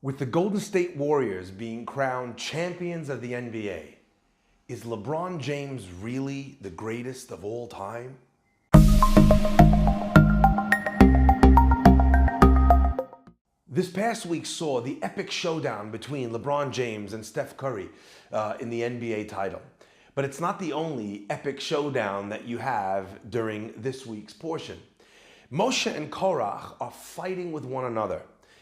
With the Golden State Warriors being crowned champions of the NBA, is LeBron James really the greatest of all time? This past week saw the epic showdown between LeBron James and Steph Curry in the NBA title. But it's not the only epic showdown that you have during this week's portion. Moshe and Korach are fighting with one another,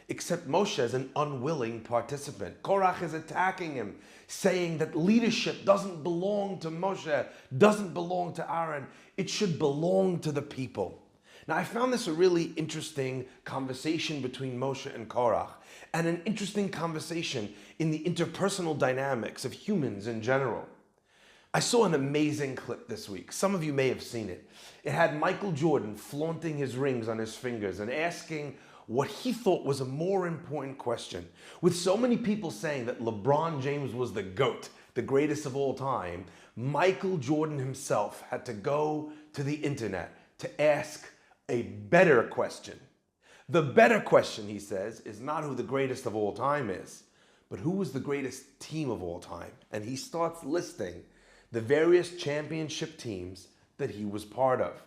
except Moshe is an unwilling participant. Korach is attacking him, saying that leadership doesn't belong to Moshe, doesn't belong to Aaron. It should belong to the people. Now, I found this a really interesting conversation between Moshe and Korach, and an interesting conversation in the interpersonal dynamics of humans in general. I saw an amazing clip this week. Some of you may have seen it. It had Michael Jordan flaunting his rings on his fingers and asking what he thought was a more important question. With so many people saying that LeBron James was the GOAT, the greatest of all time, Michael Jordan himself had to go to the internet to ask a better question. The better question, he says, is not who the greatest of all time is, but who was the greatest team of all time. And he starts listing the various championship teams that he was part of.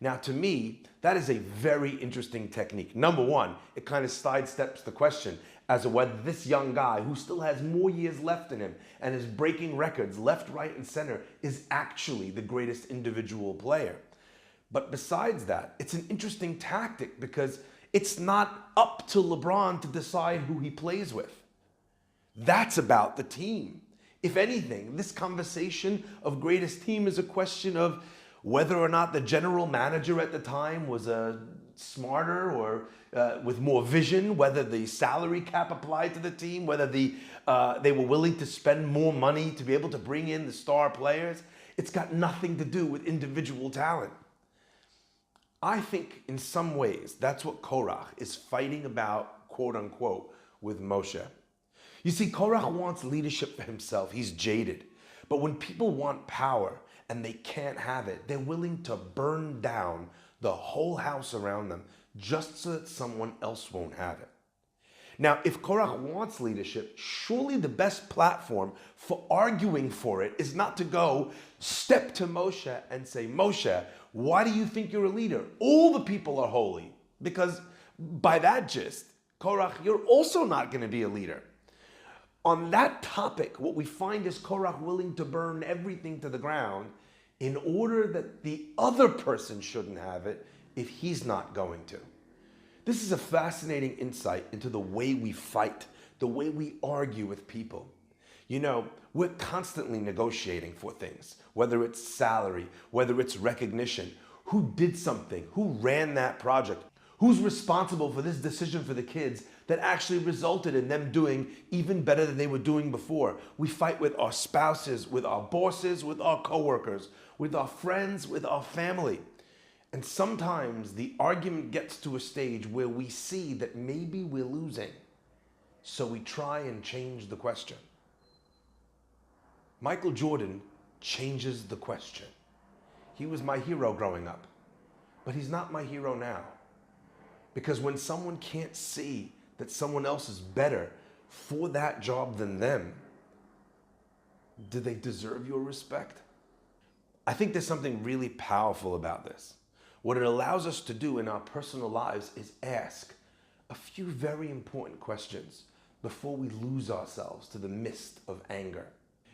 Now, to me, that is a very interesting technique. Number one, it kind of sidesteps the question as to whether this young guy, who still has more years left in him and is breaking records left, right, and center, is actually the greatest individual player. But besides that, it's an interesting tactic because it's not up to LeBron to decide who he plays with. That's about the team. If anything, this conversation of greatest team is a question of whether or not the general manager at the time was smarter or with more vision, whether the salary cap applied to the team, whether they were willing to spend more money to be able to bring in the star players. It's got nothing to do with individual talent. I think in some ways that's what Korach is fighting about, quote unquote, with Moshe. You see, Korach wants leadership for himself. He's jaded. But when people want power and they can't have it, they're willing to burn down the whole house around them just so that someone else won't have it. Now, if Korach wants leadership, surely the best platform for arguing for it is not to go step to Moshe and say, Moshe, why do you think you're a leader? All the people are holy. Because by that gist, Korach, you're also not going to be a leader. On that topic, what we find is Korach willing to burn everything to the ground in order that the other person shouldn't have it if he's not going to. This is a fascinating insight into the way we fight, the way we argue with people. You know, we're constantly negotiating for things, whether it's salary, whether it's recognition, who did something, who ran that project, who's responsible for this decision for the kids that actually resulted in them doing even better than they were doing before. We fight with our spouses, with our bosses, with our coworkers, with our friends, with our family. And sometimes the argument gets to a stage where we see that maybe we're losing. So we try and change the question. Michael Jordan changes the question. He was my hero growing up, but he's not my hero now. Because when someone can't see that someone else is better for that job than them, do they deserve your respect? I think there's something really powerful about this. What it allows us to do in our personal lives is ask a few very important questions before we lose ourselves to the mist of anger.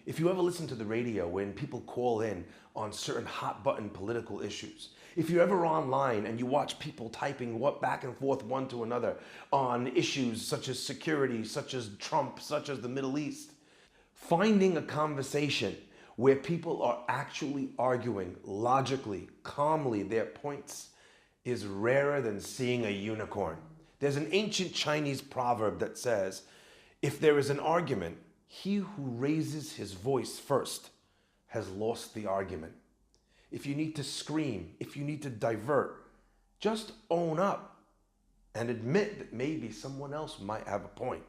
If you ever listen to the radio when people call in on certain hot button political issues, if you're ever online and you watch people typing back and forth one to another on issues such as security, such as Trump, such as the Middle East, finding a conversation where people are actually arguing logically, calmly their points is rarer than seeing a unicorn. There's an ancient Chinese proverb that says, if there is an argument, he who raises his voice first has lost the argument. If you need to scream, if you need to divert, just own up and admit that maybe someone else might have a point.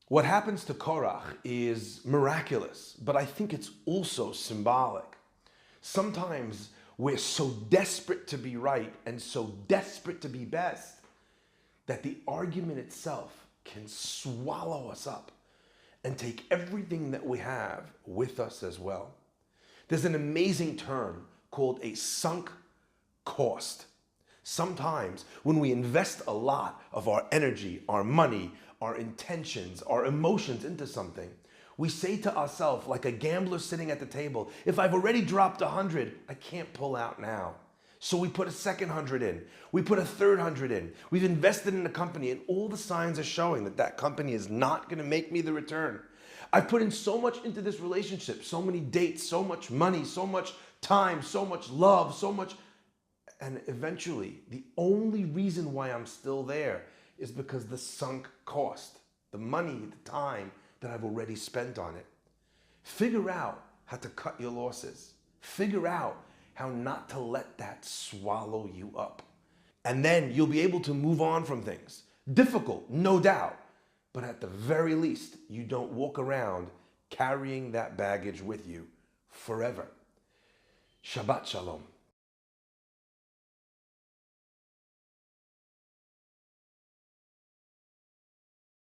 What happens to Korach is miraculous, but I think it's also symbolic. Sometimes we're so desperate to be right and so desperate to be best that the argument itself can swallow us up and take everything that we have with us as well. There's an amazing term called a sunk cost. Sometimes when we invest a lot of our energy, our money, our intentions, our emotions into something, we say to ourselves, like a gambler sitting at the table, if I've already dropped 100, I can't pull out now. So we put a second 100 in. We put a third 100 in. We've invested in a company and all the signs are showing that that company is not going to make me the return. I've put in so much into this relationship, so many dates, so much money, so much time, so much love, so much. And eventually, the only reason why I'm still there is because the sunk cost, the money, the time that I've already spent on it. Figure out how to cut your losses. Figure out how not to let that swallow you up. And then you'll be able to move on from things. Difficult, no doubt. But at the very least, you don't walk around carrying that baggage with you forever. Shabbat Shalom.